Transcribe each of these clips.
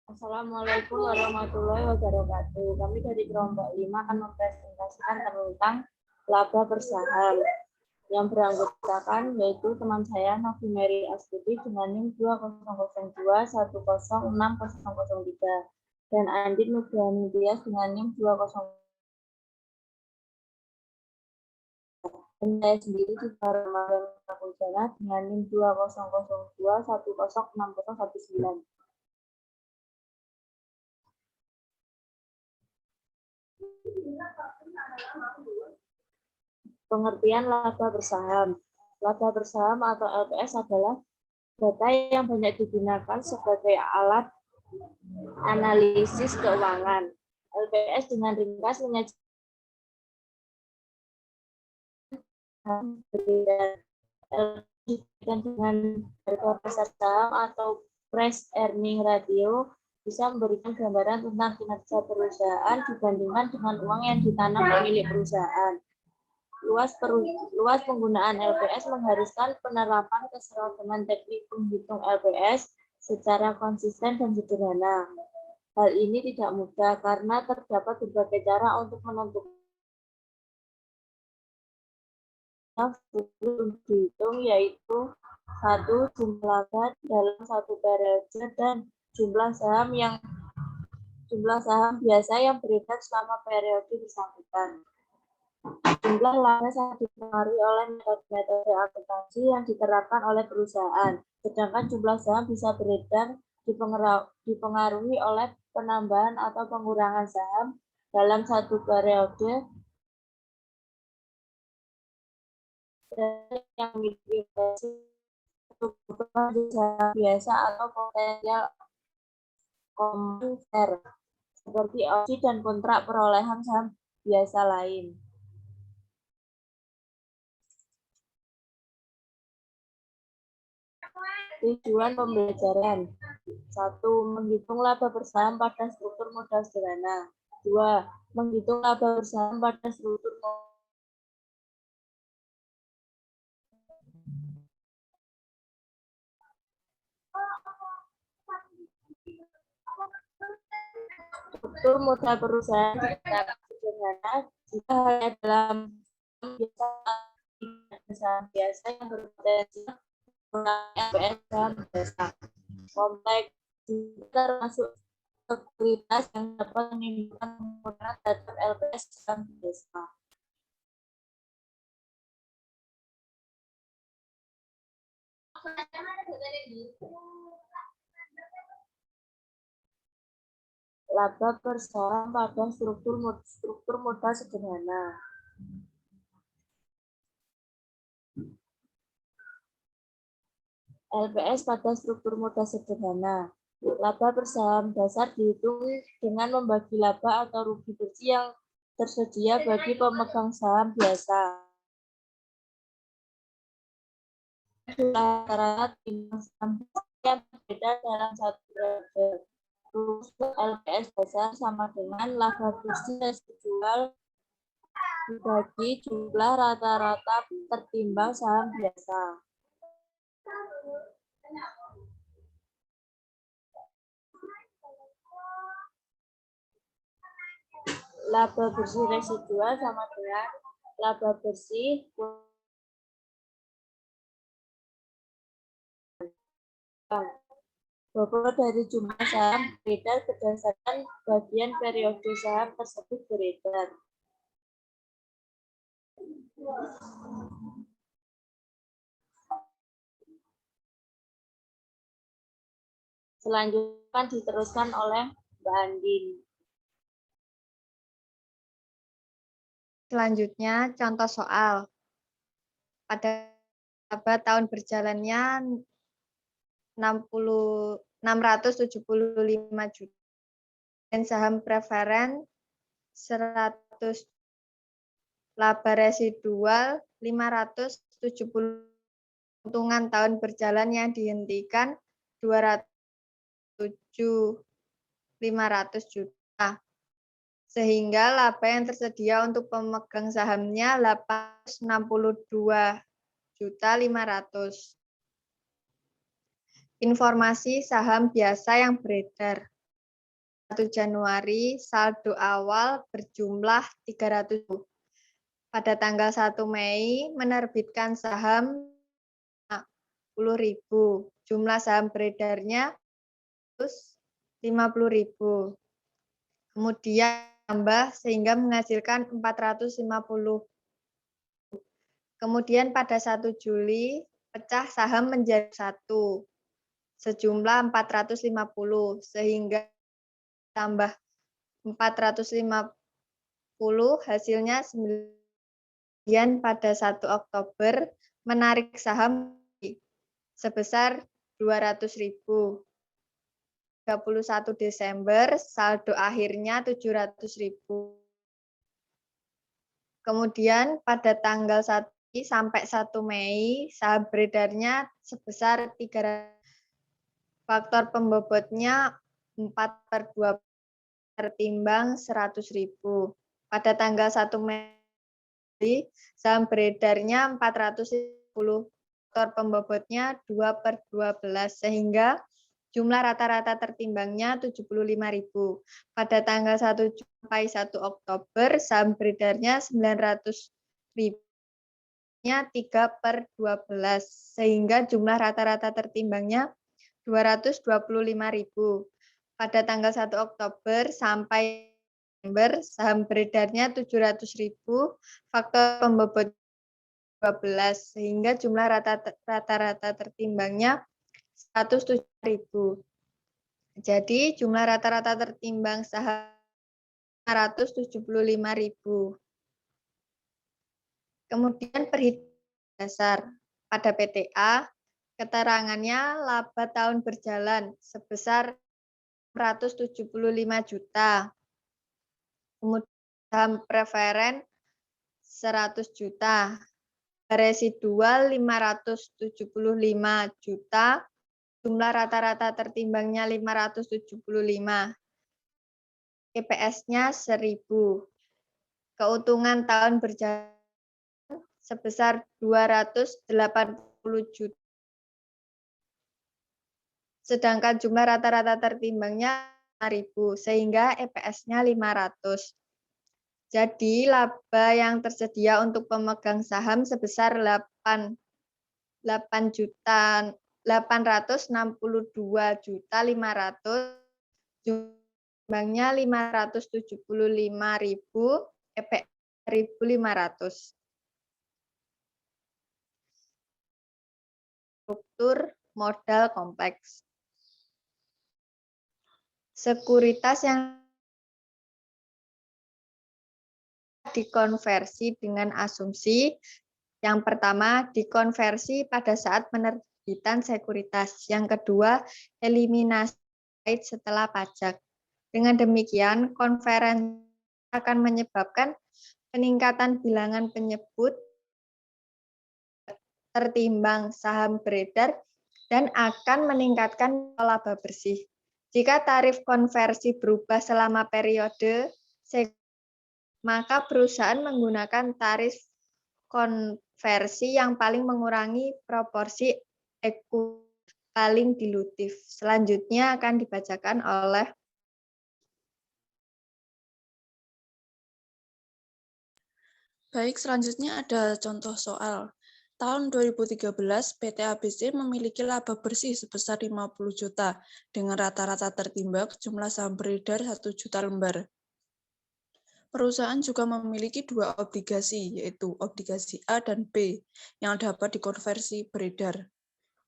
Assalamualaikum warahmatullahi wabarakatuh. Kami dari kelompok 5 akan mempresentasikan tentang laba bersaham yang beranggotakan yaitu teman saya Novi Mary Astuti dengan NIM 2002106003 dan Andin Nugrani Tias dengan NIM 20. Dan saya sendiri juga Ramadan Fakultana dengan NIM 2002106019. Pengertian laba bersaham. Laba bersaham atau LPS adalah data yang banyak digunakan sebagai alat analisis keuangan. LPS dengan ringkas menyajikan dengan harga pasar saham atau price earning ratio bisa memberikan gambaran tentang kinerja perusahaan dibandingkan dengan uang yang ditanam pemilik perusahaan. Luas penggunaan LPS mengharuskan penerapan keseragaman teknik penghitung LPS secara konsisten dan sederhana. Hal ini tidak mudah karena terdapat berbagai cara untuk menentukan dihitung, yaitu 1. Jumlah laba dalam satu periode dan jumlah saham biasa yang beredar selama periode bersangkutan. Jumlah laba sangat dipengaruhi oleh metode akuntansi yang diterapkan oleh perusahaan, sedangkan jumlah saham bisa beredar dipengaruhi oleh penambahan atau pengurangan saham dalam satu periode yang memiliki saham biasa atau potensial common share seperti opsi dan kontrak perolehan saham biasa lain. Tujuan pembelajaran. 1. Menghitung laba bersaham pada struktur modal sederhana. 2. Menghitung laba bersaham pada struktur modal perusahaan secara sederhana jika hanya dalam saham biasa yang berpotensi LPS saham biasa. Kompleks termasuk sekuritas yang dapat menimbulkan penggunaan terhadap LPS saham biasa. Laba bersaham pada struktur modal sederhana. LPS pada struktur modal sederhana. Laba bersaham dasar dihitung dengan membagi laba atau rugi bersih yang tersedia bagi pemegang saham biasa. Rata-rata timbang saham yang berbeda dalam satu periode. LPS dasar sama dengan laba bersih residual dibagi jumlah rata-rata tertimbang saham biasa. Laba bersih residual sama dengan laba bersih bobot dari jumlah saham beredar berdasarkan bagian periode saham tersebut beredar. Selanjutnya diteruskan oleh Mbak Andin. Selanjutnya contoh soal. Pada tahun berjalannya 675 juta dan saham preferen 100, laba residual 570, keuntungan tahun berjalan yang dihentikan 500 juta, sehingga laba yang tersedia untuk pemegang sahamnya 862.500.000. Informasi saham biasa yang beredar. 1 Januari saldo awal berjumlah 300.000. Pada tanggal 1 Mei menerbitkan saham 10.000. Jumlah saham beredarnya 50.000. Kemudian tambah sehingga menghasilkan 450. Kemudian pada 1 Juli pecah saham menjadi 1 sejumlah 450 sehingga tambah 450 hasilnya 9. Kemudian pada 1 Oktober menarik saham sebesar 200.000. 31 Desember saldo akhirnya 700.000. Kemudian pada tanggal 1 sampai 1 Mei saham beredarnya sebesar 300. Faktor pembobotnya 4/20 tertimbang 100.000. Pada tanggal 1 Mei saham beredarnya 410. Faktor pembobotnya 2/12 sehingga jumlah rata-rata tertimbangnya 75.000. Pada tanggal 1 sampai 1 Oktober saham beredarnya 900.000. 3/12 sehingga jumlah rata-rata tertimbangnya 225.000. Pada tanggal 1 Oktober sampai Desember saham beredarnya 700.000, faktor pembobot 12 sehingga jumlah rata-rata tertimbangnya 107.000. Jadi jumlah rata-rata tertimbang saham 575.000. Kemudian perhitungan dasar pada PTA, keterangannya laba tahun berjalan sebesar 175 juta. Kemudian saham preferen 100 juta. Residual 575 juta. Jumlah rata-rata tertimbangnya 575. EPS-nya 1.000. Keuntungan tahun berjalan sebesar 280 juta. Sedangkan jumlah rata-rata tertimbangnya 5.000 sehingga EPS-nya 500. Jadi laba yang tersedia untuk pemegang saham sebesar 862.500, jumlahnya 575.000, EPS 1.500. Struktur modal kompleks. Sekuritas yang dikonversi dengan asumsi. Yang pertama, dikonversi pada saat penerbitan sekuritas. Yang kedua, eliminasi setelah pajak. Dengan demikian, konversi akan menyebabkan peningkatan bilangan penyebut tertimbang saham beredar dan akan meningkatkan laba bersih. Jika tarif konversi berubah selama periode, maka perusahaan menggunakan tarif konversi yang paling mengurangi proporsi ekuiti paling dilutif. Selanjutnya akan dibacakan oleh Baik, selanjutnya ada contoh soal. Tahun 2013, PT ABC memiliki laba bersih sebesar 50 juta dengan rata-rata tertimbang jumlah saham beredar 1 juta lembar. Perusahaan juga memiliki 2 obligasi, yaitu obligasi A dan B, yang dapat dikonversi beredar.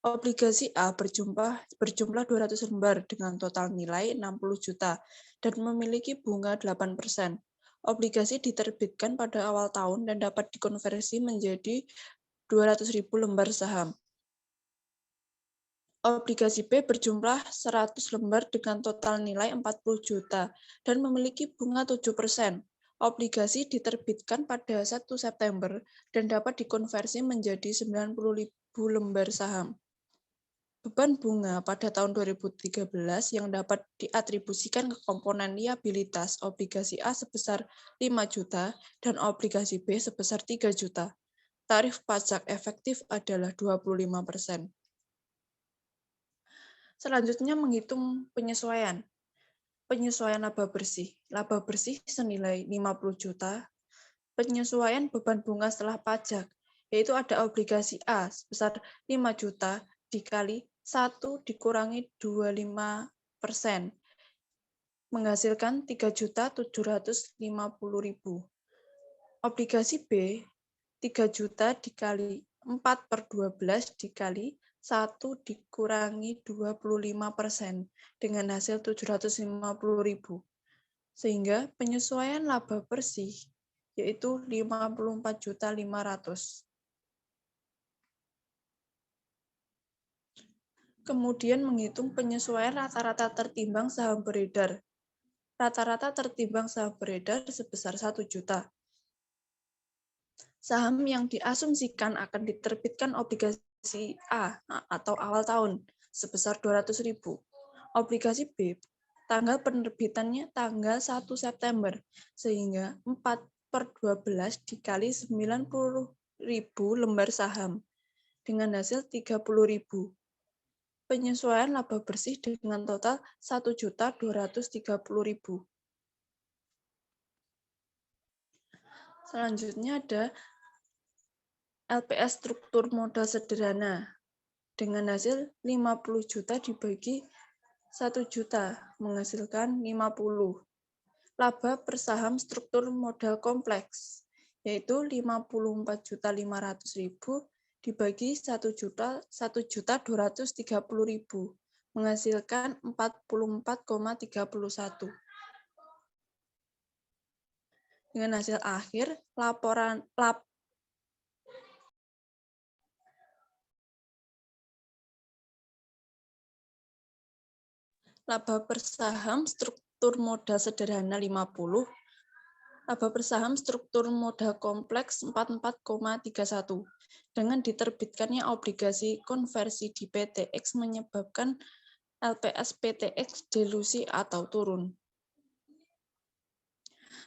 Obligasi A berjumlah 200 lembar dengan total nilai 60 juta dan memiliki bunga 8%. Obligasi diterbitkan pada awal tahun dan dapat dikonversi menjadi 200.000 lembar saham. Obligasi B berjumlah 100 lembar dengan total nilai 40 juta dan memiliki bunga 7%. Obligasi diterbitkan pada 1 September dan dapat dikonversi menjadi 90.000 lembar saham. Beban bunga pada tahun 2013 yang dapat diatribusikan ke komponen liabilitas obligasi A sebesar 5 juta dan obligasi B sebesar 3 juta. Tarif pajak efektif adalah 25%. Selanjutnya menghitung penyesuaian. Penyesuaian laba bersih. Laba bersih senilai 50 juta. Penyesuaian beban bunga setelah pajak, yaitu ada obligasi A sebesar 5 juta dikali 1 dikurangi 25%, menghasilkan 3.750.000. Obligasi B, 3 juta dikali 4/12 dikali 1 dikurangi 25% dengan hasil 750.000. Sehingga penyesuaian laba bersih yaitu 54.500.000. Kemudian menghitung penyesuaian rata-rata tertimbang saham beredar. Rata-rata tertimbang saham beredar sebesar 1 juta. Saham yang diasumsikan akan diterbitkan obligasi A atau awal tahun sebesar 200.000. Obligasi B, tanggal penerbitannya tanggal 1 September, sehingga 4/12 dikali 90.000 lembar saham, dengan hasil 30.000. Penyesuaian laba bersih dengan total 1.230.000. Selanjutnya ada LPS struktur modal sederhana dengan hasil 50 juta dibagi 1 juta menghasilkan 50. Laba per saham struktur modal kompleks yaitu 54.500.000 dibagi 1.230.000 menghasilkan 44,31. Dengan hasil akhir laba per saham struktur modal sederhana 50, laba per saham struktur modal kompleks 44,31. Dengan diterbitkannya obligasi konversi di PTX menyebabkan LPS PTX dilusi atau turun.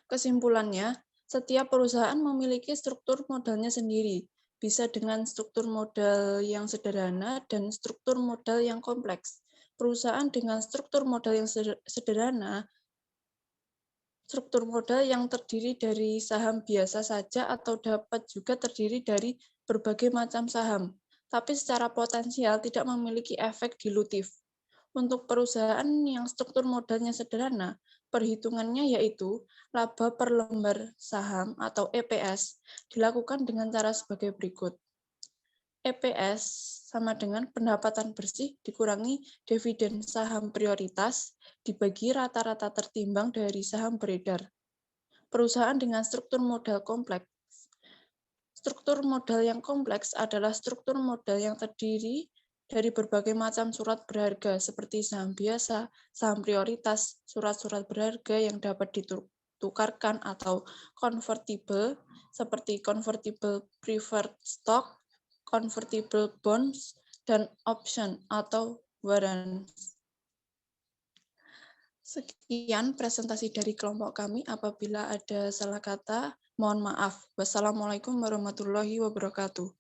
Kesimpulannya, setiap perusahaan memiliki struktur modalnya sendiri, bisa dengan struktur modal yang sederhana dan struktur modal yang kompleks. Perusahaan dengan struktur modal yang sederhana, struktur modal yang terdiri dari saham biasa saja atau dapat juga terdiri dari berbagai macam saham, tapi secara potensial tidak memiliki efek dilutif. Untuk perusahaan yang struktur modalnya sederhana, perhitungannya yaitu laba per lembar saham atau EPS dilakukan dengan cara sebagai berikut. EPS sama dengan pendapatan bersih dikurangi dividen saham prioritas dibagi rata-rata tertimbang dari saham beredar. Perusahaan dengan struktur modal kompleks. Struktur modal yang kompleks adalah struktur modal yang terdiri dari berbagai macam surat berharga seperti saham biasa, saham prioritas, surat-surat berharga yang dapat ditukarkan atau convertible seperti convertible preferred stock, convertible bonds, dan option atau warrants. Sekian presentasi dari kelompok kami. Apabila ada salah kata, mohon maaf. Wassalamualaikum warahmatullahi wabarakatuh.